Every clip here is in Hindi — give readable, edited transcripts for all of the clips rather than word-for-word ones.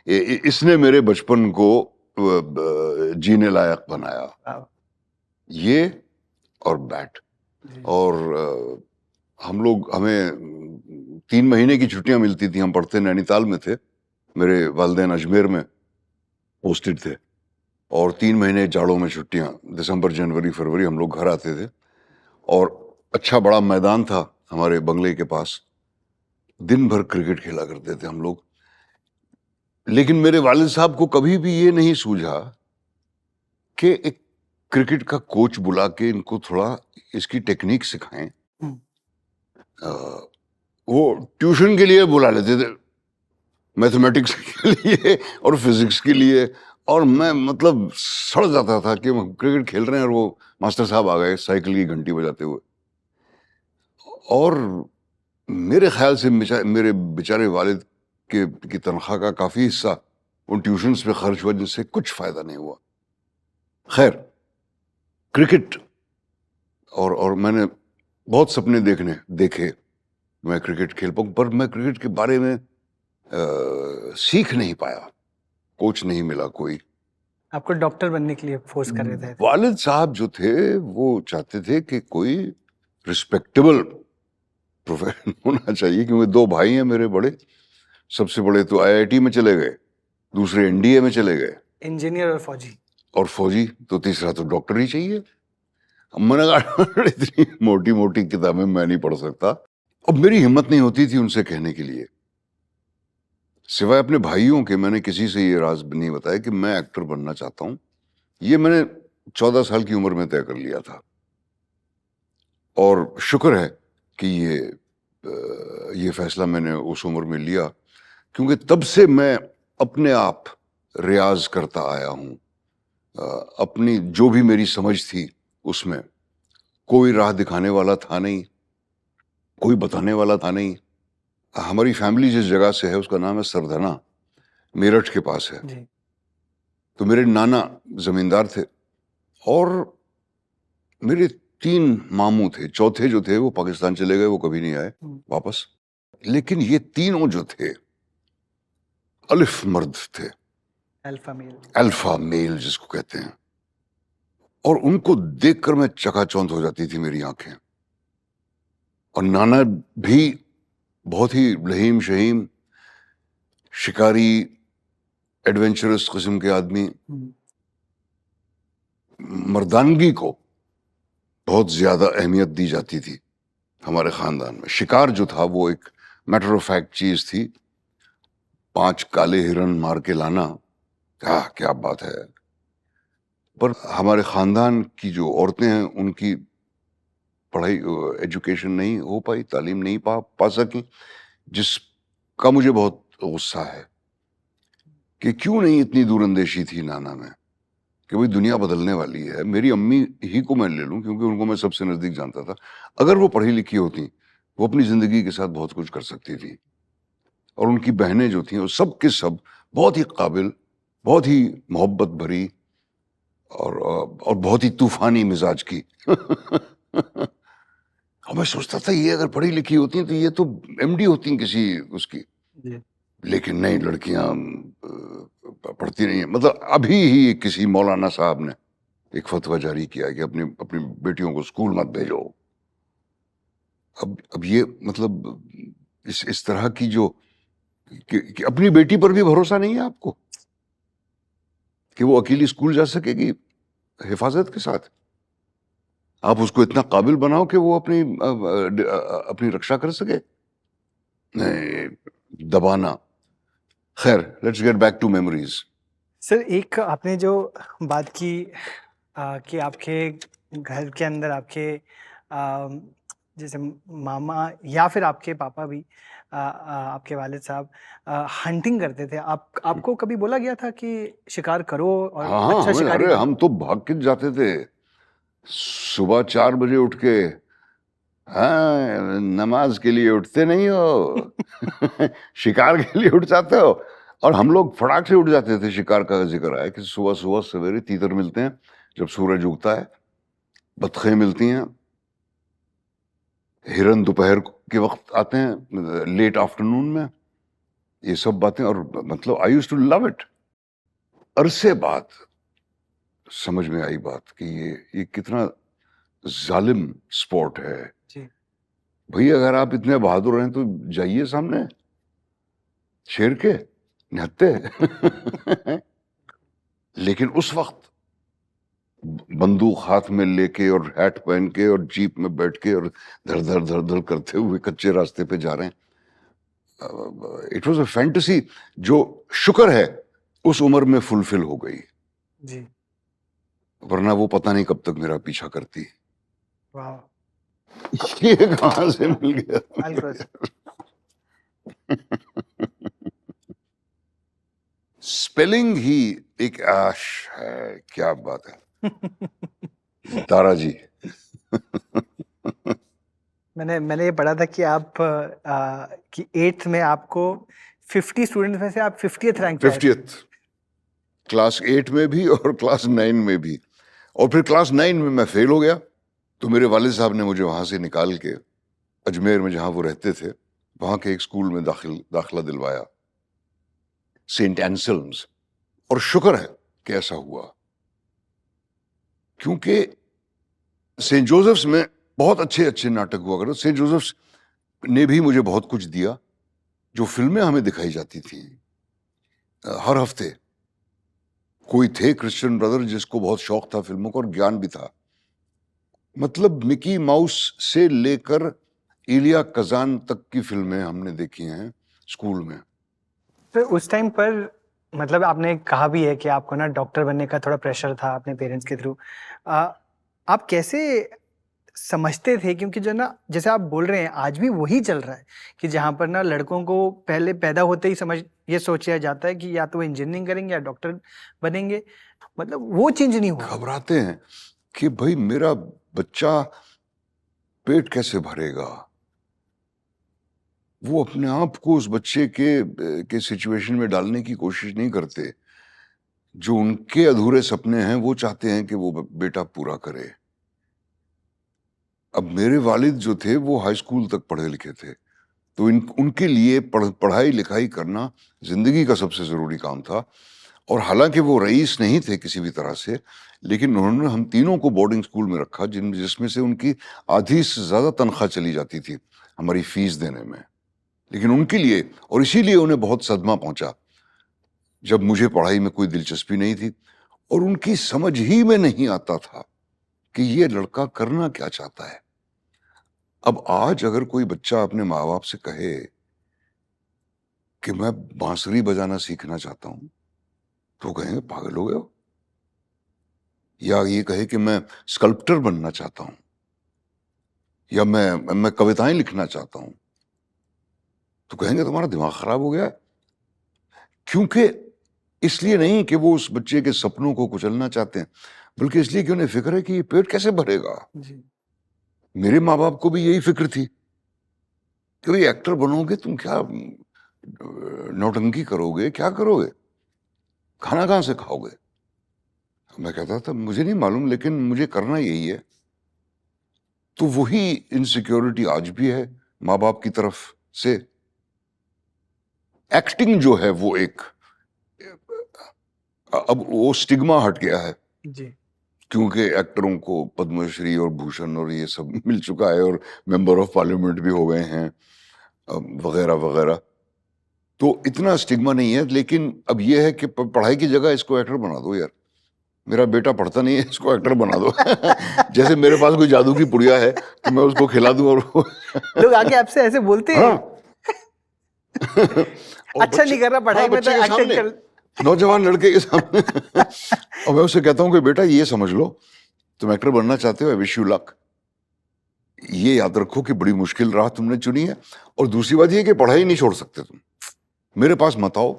इसने मेरे बचपन को जीने लायक बनाया। वाह! ये और बैट। जी। और हमें 3 महीने की छुट्टियां मिलती थी। हम पढ़ते नैनीताल में थे, मेरे वालिदैन अजमेर में पोस्टेड थे, और 3 महीने जाड़ों में छुट्टियां, दिसंबर, जनवरी, फरवरी हम लोग घर आते थे। और अच्छा बड़ा मैदान था हमारे बंगले के पास, दिन भर क्रिकेट खेला करते थे हम लोग। लेकिन मेरे वालिद साहब को कभी भी ये नहीं सूझा कि एक क्रिकेट का कोच बुला के इनको थोड़ा इसकी टेक्निक सिखाएं। हुँ। वो ट्यूशन के लिए बुला लेते थे, मैथमेटिक्स के लिए और फिजिक्स के लिए, और मैं मतलब सड़ जाता था कि हम क्रिकेट खेल रहे हैं और वो मास्टर साहब आ गए साइकिल की घंटी बजाते हुए। और मेरे ख्याल से मेरे बेचारे वालिद की तनख्वाह का काफी हिस्सा उन ट्यूशन्स पे खर्च हुआ, जिससे कुछ फायदा नहीं हुआ। खैर, क्रिकेट और मैंने बहुत सपने देखे मैं क्रिकेट खेल पाऊं, पर मैं क्रिकेट के बारे में सीख नहीं पाया। कोच नहीं मिला कोई। आपको डॉक्टर बनने के लिए फ़ोर्स कर रहे थे। वालिद साहब जो थे वो चाहते थे कि कोई रिस्पेक्टेबल प्रोफेशन होना चाहिए, क्योंकि 2 भाई हैं मेरे बड़े। सबसे बड़े तो आईआईटी में चले गए, दूसरे एनडीए में चले गए, इंजीनियर और फौजी। और फौजी, तो तीसरा तो डॉक्टर ही चाहिए। अब मैंने कहा इतनी मोटी मोटी किताबें मैं नहीं पढ़ सकता। अब मेरी हिम्मत नहीं होती थी उनसे कहने के लिए, सिवाय अपने भाइयों के मैंने किसी से ये राज नहीं बताया कि मैं एक्टर बनना चाहता हूं। ये मैंने 14 साल की उम्र में तय कर लिया था, और शुक्र है कि ये फैसला मैंने उस उम्र में लिया, क्योंकि तब से मैं अपने आप रियाज करता आया हूं। अपनी जो भी मेरी समझ थी उसमें कोई राह दिखाने वाला था नहीं, कोई बताने वाला था नहीं। हमारी फैमिली जिस जगह से है उसका नाम है सरधना, मेरठ के पास है। जी। तो मेरे नाना जमींदार थे, और मेरे 3 मामू थे, चौथे जो थे वो पाकिस्तान चले गए, वो कभी नहीं आए वापस। लेकिन ये तीनों जो थे अलिफ मर्द थे, अल्फा मेल। अल्फा मेल जिसको कहते हैं। और उनको देखकर मैं चकाचौंध हो जाती थी मेरी आंखें। और नाना भी बहुत ही रहीम शहीम, शिकारी, एडवेंचरस किस्म के आदमी। मर्दानगी को बहुत ज्यादा अहमियत दी जाती थी हमारे खानदान में। शिकार जो था वो एक मैटर ऑफ फैक्ट चीज थी। 5 काले हिरन मार के लाना, क्या बात है। पर हमारे खानदान की जो औरतें हैं उनकी पढ़ाई, एजुकेशन नहीं हो पाई, तालीम नहीं पा सकी, जिसका मुझे बहुत गुस्सा है कि क्यों नहीं इतनी दूरंदेशी थी नाना में, कि भाई दुनिया बदलने वाली है। मेरी अम्मी ही को मैं ले लूं, क्योंकि उनको मैं सबसे नजदीक जानता था। अगर वो पढ़ी लिखी होती वो अपनी जिंदगी के साथ बहुत कुछ कर सकती थी। और उनकी बहनें जो थी वो सब के सब बहुत ही काबिल, बहुत ही मोहब्बत भरी, और बहुत ही तूफानी मिजाज की। और मैं सोचता था ये अगर पढ़ी लिखी होती तो ये तो एमडी होती किसी उसकी। जी। लेकिन नहीं, लड़कियां पढ़ती नहीं है। मतलब अभी ही किसी मौलाना साहब ने एक फतवा जारी किया है कि अपनी अपनी बेटियों को स्कूल मत भेजो। अब ये मतलब इस तरह की जो कि अपनी बेटी पर भी भरोसा नहीं है आपको कि वो अकेली स्कूल जा सकेगी हिफाजत के साथ। आप उसको इतना काबिल बनाओ कि वो अपनी रक्षा कर सके। नहीं, दबाना। खैर, let's get back to memories. Sir, एक आपने जो बात की कि आपके घर के अंदर आपके जैसे मामा या फिर आपके पापा भी आपके वालिद साहब हंटिंग करते थे। आपको कभी बोला गया था कि शिकार करो और हाँ हाँ, अच्छा शिकारी अरे बनो? हम तो भाग के जाते थे सुबह 4 बजे उठ के। हाँ, नमाज के लिए उठते नहीं हो। शिकार के लिए उठ जाते हो। और हम लोग फटाक से उठ जाते थे। शिकार का जिक्र आया कि सुबह सुबह सवेरे तीतर मिलते हैं जब सूरज उगता है, बतखें मिलती हैं, हिरन दोपहर के वक्त आते हैं, लेट आफ्टरनून में। ये सब बातें, और मतलब I used to love it. अरसे बाद समझ में आई बात कि ये कितना जालिम स्पोर्ट है। जी। भाई अगर आप इतने बहादुर हैं तो जाइए सामने शेर के, निहत्ते। लेकिन उस वक्त बंदूक हाथ में लेके और हैट पहन के और जीप में बैठ के और धड़ धड़ धड़ धड़ करते हुए कच्चे रास्ते पे जा रहे हैं, इट वाज अ फैंटेसी जो शुक्र है उस उम्र में फुलफिल हो गई, जी। वरना वो पता नहीं कब तक मेरा पीछा करती। वाह। ये कहां से मिल गया? अल्कोस। स्पेलिंग ही एक आश है, क्या बात है तारा जी। मैंने ये पढ़ा था कि आप कि 8th में आपको 50 स्टूडेंट्स में से आप 50th रैंक पे आए थे। 50th क्लास 8 में भी और क्लास 9 में भी, और फिर क्लास 9 में मैं फेल हो गया, तो मेरे वालिद साहब ने मुझे वहां से निकाल के अजमेर में जहां वो रहते थे वहां के एक स्कूल में दाखिला दिलवाया, सेंट एंसल्म्स। और शुक्र है कि ऐसा हुआ, क्योंकि सेंट जोसेफ्स में बहुत अच्छे अच्छे नाटक हुआ करते। सेंट जोसेफ्स ने भी मुझे बहुत कुछ दिया। जो फिल्में हमें दिखाई जाती थी हर हफ्ते, कोई थे क्रिश्चियन ब्रदर जिसको बहुत शौक था फिल्मों का और ज्ञान भी था। मतलब मिकी माउस से लेकर इलिया कजान तक की फिल्में हमने देखी हैं स्कूल में। तो उस टाइम पर मतलब आपने कहा भी है कि आपको ना डॉक्टर बनने का थोड़ा प्रेशर था अपने पेरेंट्स के थ्रू। आप कैसे समझते थे, क्योंकि जो ना जैसे आप बोल रहे हैं आज भी वही चल रहा है कि जहाँ पर ना लड़कों को पहले पैदा होते ही ये सोचा जाता है कि या तो इंजीनियरिंग करेंगे या डॉक्टर बनेंगे, मतलब वो चेंज नहीं हुआ। घबराते हैं कि भाई मेरा बच्चा पेट कैसे भरेगा। वो अपने आप को उस बच्चे के सिचुएशन में डालने की कोशिश नहीं करते। जो उनके अधूरे सपने हैं वो चाहते हैं कि वो बेटा पूरा करे। अब मेरे वालिद जो थे वो हाई स्कूल तक पढ़े लिखे थे, तो उनके लिए पढ़ाई लिखाई करना जिंदगी का सबसे जरूरी काम था। और हालांकि वो रईस नहीं थे किसी भी तरह से, लेकिन उन्होंने हम तीनों को बोर्डिंग स्कूल में रखा जिसमें से उनकी आधी से ज्यादा तनख्वाह चली जाती थी हमारी फीस देने में। लेकिन उनके लिए, और इसीलिए उन्हें बहुत सदमा पहुंचा जब मुझे पढ़ाई में कोई दिलचस्पी नहीं थी और उनकी समझ ही में नहीं आता था कि ये लड़का करना क्या चाहता है। अब आज अगर कोई बच्चा अपने माँ बाप से कहे कि मैं बांसुरी बजाना सीखना चाहता हूं, तो कहेंगे पागल हो गए हो। या ये कहे कि मैं स्कल्प्टर बनना चाहता हूं या मैं कविताएं लिखना चाहता हूं, तो कहेंगे तुम्हारा दिमाग खराब हो गया है। क्योंकि इसलिए नहीं कि वो उस बच्चे के सपनों को कुचलना चाहते हैं, बल्कि इसलिए कि उन्हें फिक्र है कि ये पेट कैसे भरेगा। जी। मेरे माँ बाप को भी यही फिक्र थी कि भाई एक्टर बनोगे तुम, क्या नौटंकी करोगे, क्या करोगे, खाना कहां से खाओगे। मैं कहता था मुझे नहीं मालूम, लेकिन मुझे करना यही है। तो वही इनसिक्योरिटी आज भी है माँ बाप की तरफ से। एक्टिंग जो है वो एक, अब वो स्टिग्मा हट गया है, जी। क्योंकि एक्टरों को पद्मश्री और भूषण और ये सब मिल चुका है और मेंबर ऑफ पार्लियामेंट भी हो गए हैं वगैरह वगैरह, तो इतना स्टिग्मा नहीं है। लेकिन अब ये है कि पढ़ाई की जगह इसको एक्टर बना दो यार, मेरा बेटा पढ़ता नहीं है, इसको एक्टर बना दो। जैसे मेरे पास कोई जादू की पुड़िया है कि मैं उसको खिला दूं और लोग आके आपसे ऐसे बोलते हैं। हाँ। और अच्छा नहीं कर रहा पढ़ाई में तो बच्चे के एक्टिंग सामने, कर। नौजवान लड़के के सामने। और मैं उससे कहता हूँ कि बेटा ये समझ लो, तुम एक्टर बनना चाहते हो, आई विश यू लक। ये याद रखो कि बड़ी मुश्किल राह तुमने चुनी है, और दूसरी बात ये कि पढ़ाई नहीं छोड़ सकते तुम। मेरे पास मत आओ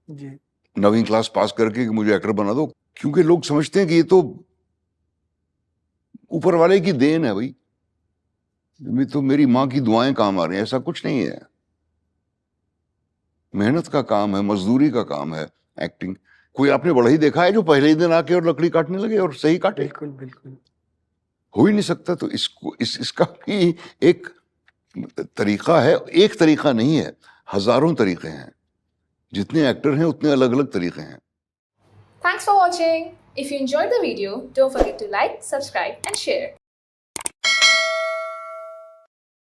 जी। 9वीं क्लास पास करके कि मुझे एक्टर बना दो, क्योंकि लोग समझते हैं कि ये तो ऊपर वाले की देन है। भाई तो मेरी माँ की दुआएं काम आ रही हैं, ऐसा कुछ नहीं है। मेहनत का काम है, मजदूरी का काम है एक्टिंग। कोई आपने बड़ा ही देखा है जो पहले ही दिन आके और लकड़ी काटने लगे और सही काटे? बिल्कुल बिल्कुल। हो ही नहीं सकता। तो इसका भी एक तरीका है, एक तरीका नहीं है, हजारों तरीके हैं। जितने एक्टर हैं उतने अलग अलग तरीके हैं। Thanks for watching. If you enjoyed the video, don't forget to like, subscribe and share.